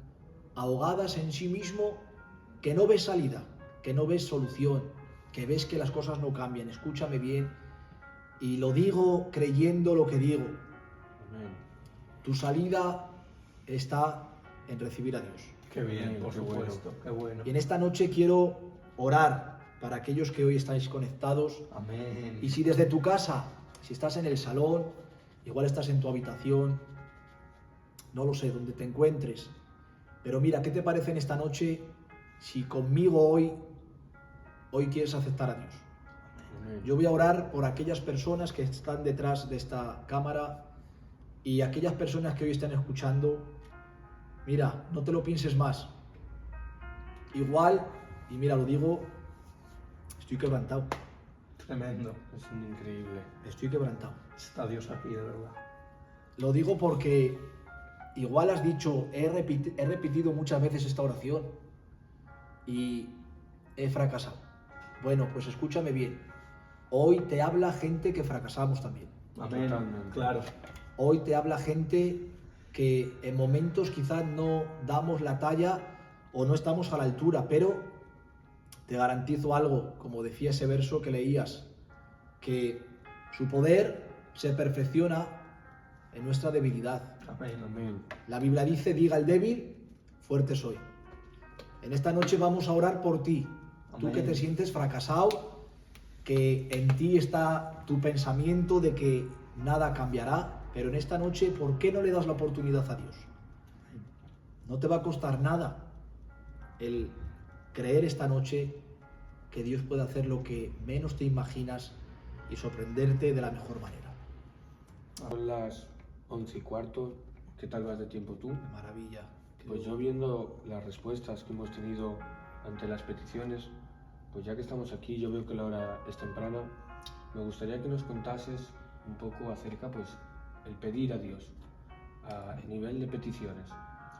ahogadas en sí mismo, que no ves salida, que no ves solución, que ves que las cosas no cambian. Escúchame bien, y lo digo creyendo lo que digo. Amén. Tu salida está en recibir a Dios. Qué bien, Amén, por qué bueno. supuesto. Qué bueno. Y en esta noche quiero orar para aquellos que hoy estáis conectados. Amén. Y si desde tu casa, si estás en el salón, igual estás en tu habitación, no lo sé, donde te encuentres. Pero mira, ¿qué te parece en esta noche si conmigo hoy quieres aceptar a Dios? Amén. Yo voy a orar por aquellas personas que están detrás de esta cámara y aquellas personas que hoy están escuchando. Mira, no te lo pienses más. Igual, y mira, lo digo, estoy quebrantado. Tremendo. Es increíble. Estoy quebrantado. Está Dios aquí, de verdad. Lo digo porque igual has dicho, he repetido muchas veces esta oración y he fracasado. Bueno, pues escúchame bien. Hoy te habla gente que fracasamos también. Amén. Totalmente. Claro. Hoy te habla gente que en momentos quizás no damos la talla o no estamos a la altura, pero te garantizo algo, como decía ese verso que leías, que su poder se perfecciona en nuestra debilidad. Amén. Amén. La Biblia dice, diga el débil, fuerte soy. En esta noche vamos a orar por ti, tú Amén. que te sientes fracasado, que en ti está tu pensamiento de que nada cambiará, pero en esta noche, ¿por qué no le das la oportunidad a Dios? No te va a costar nada el creer esta noche que Dios puede hacer lo que menos te imaginas y sorprenderte de la mejor manera. Son las 11:15. ¿Qué tal vas de tiempo tú? Qué maravilla. Pues yo viendo las respuestas que hemos tenido ante las peticiones, pues ya que estamos aquí, yo veo que la hora es temprana, me gustaría que nos contases un poco acerca, pues, el pedir a Dios a nivel de peticiones,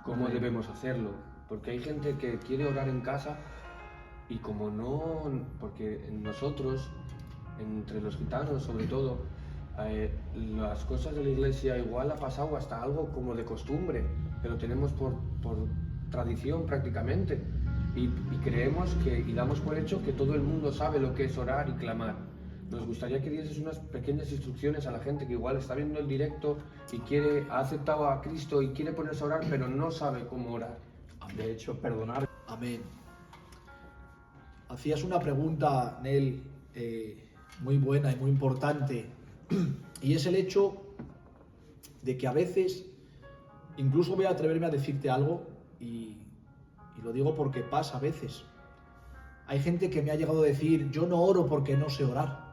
cómo Amén. debemos hacerlo, porque hay gente que quiere orar en casa y como no, porque nosotros, entre los gitanos sobre todo, las cosas de la iglesia igual ha pasado hasta algo como de costumbre, que lo tenemos por tradición prácticamente, y creemos que, y damos por hecho que todo el mundo sabe lo que es orar y clamar. Nos gustaría que dieses unas pequeñas instrucciones a la gente que igual está viendo el directo y ha aceptado a Cristo y quiere ponerse a orar, pero no sabe cómo orar. De hecho, perdonar. Amén. Hacías una pregunta, Nel, muy buena y muy importante, y es el hecho de que a veces, incluso voy a atreverme a decirte algo, y lo digo porque pasa a veces. Hay gente que me ha llegado a decir, yo no oro porque no sé orar.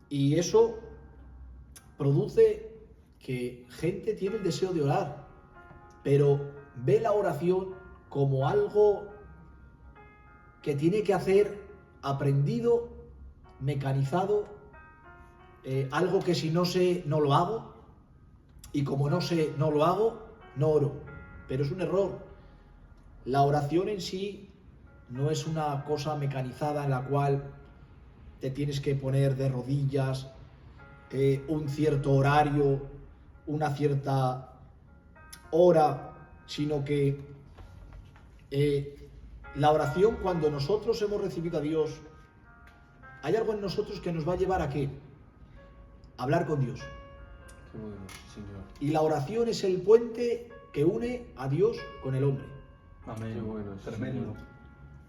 Y eso produce que gente tiene el deseo de orar, pero ve la oración como algo que tiene que hacer aprendido, mecanizado, algo que si no sé, no lo hago, y como no sé, no lo hago, no oro. Pero es un error. La oración en sí no es una cosa mecanizada en la cual te tienes que poner de rodillas, un cierto horario, una cierta hora, sino que la oración, cuando nosotros hemos recibido a Dios, hay algo en nosotros que nos va a llevar a ¿qué? A hablar con Dios. Qué bueno, Señor. Y la oración es el puente que une a Dios con el hombre. Amén. Qué bueno, Tremendo. Señor.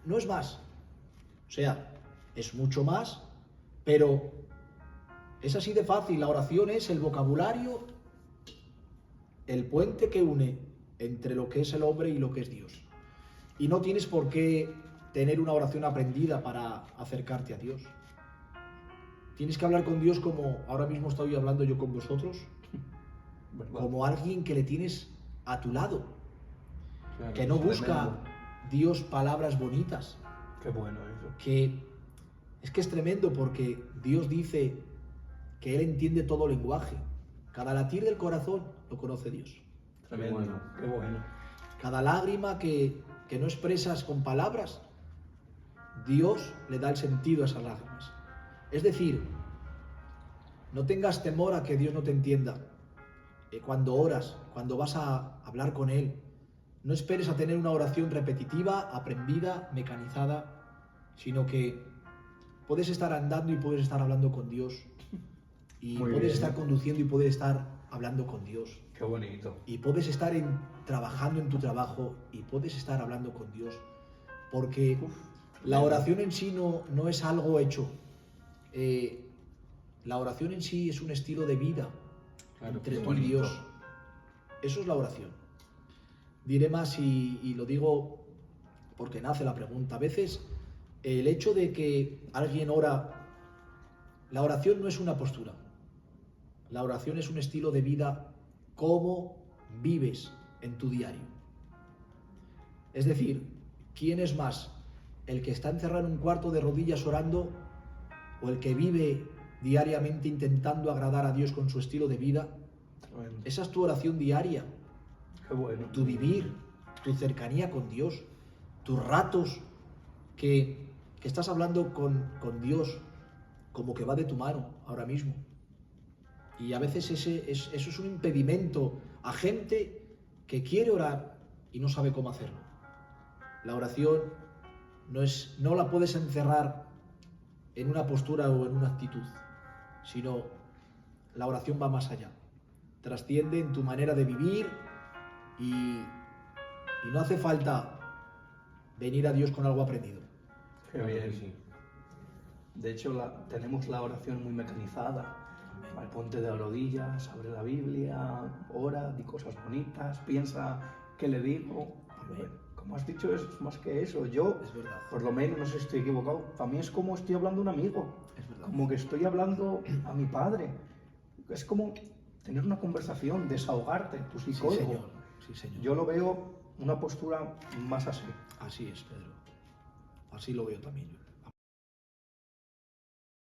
No es más. O sea, es mucho más, pero es así de fácil. La oración es el vocabulario, el puente que une entre lo que es el hombre y lo que es Dios. Y no tienes por qué tener una oración aprendida para acercarte a Dios. Tienes que hablar con Dios como ahora mismo estoy hablando yo con vosotros, ¿Verdad? como alguien que le tienes a tu lado, Claro, que no busca tremendo. Dios palabras bonitas, Qué bueno eso. que es tremendo porque Dios dice que Él entiende todo lenguaje. Cada latir del corazón lo conoce Dios. Tremendo. bueno. Qué bueno. Cada lágrima que no expresas con palabras, Dios le da el sentido a esas lágrimas. Es decir, no tengas temor a que Dios no te entienda. Cuando oras, cuando vas a hablar con Él, no esperes a tener una oración repetitiva, aprendida, mecanizada, sino que puedes estar andando y puedes estar hablando con Dios. Y Muy puedes bien. estar conduciendo y puedes estar hablando con Dios. Qué bonito. Y puedes estar trabajando en tu trabajo y puedes estar hablando con Dios. Porque la oración en sí no es algo hecho. La oración en sí es un estilo de vida Claro, entre qué tú y bonito. Dios. Eso es la oración. Diré más y lo digo porque nace la pregunta. A veces el hecho de que alguien ora, la oración no es una postura. La oración es un estilo de vida, cómo vives en tu diario. Es decir, ¿quién es más? ¿El que está encerrado en un cuarto de rodillas orando o el que vive diariamente intentando agradar a Dios con su estilo de vida? Tremendo. Esa es tu oración diaria, Qué bueno. tu vivir, tu cercanía con Dios, tus ratos que estás hablando con Dios como que va de tu mano ahora mismo. Y a veces eso es un impedimento a gente que quiere orar y no sabe cómo hacerlo. La oración no la puedes encerrar en una postura o en una actitud, sino la oración va más allá. Trasciende en tu manera de vivir y no hace falta venir a Dios con algo aprendido. Qué Claro que bien. sí. De hecho, tenemos la oración muy mecanizada. Vale, ponte de rodillas, abre la Biblia, ora, di cosas bonitas, piensa qué le digo. Amén. Como has dicho, es más que eso. Yo, Es verdad. por lo menos, no sé si estoy equivocado, para mí es como estoy hablando a un amigo. Es verdad. Como que estoy hablando a mi padre. Es como tener una conversación, desahogarte, tu Sí, psicólogo. señor. Sí, señor. Yo lo veo una postura más así. Así es, Pedro. Así lo veo también yo.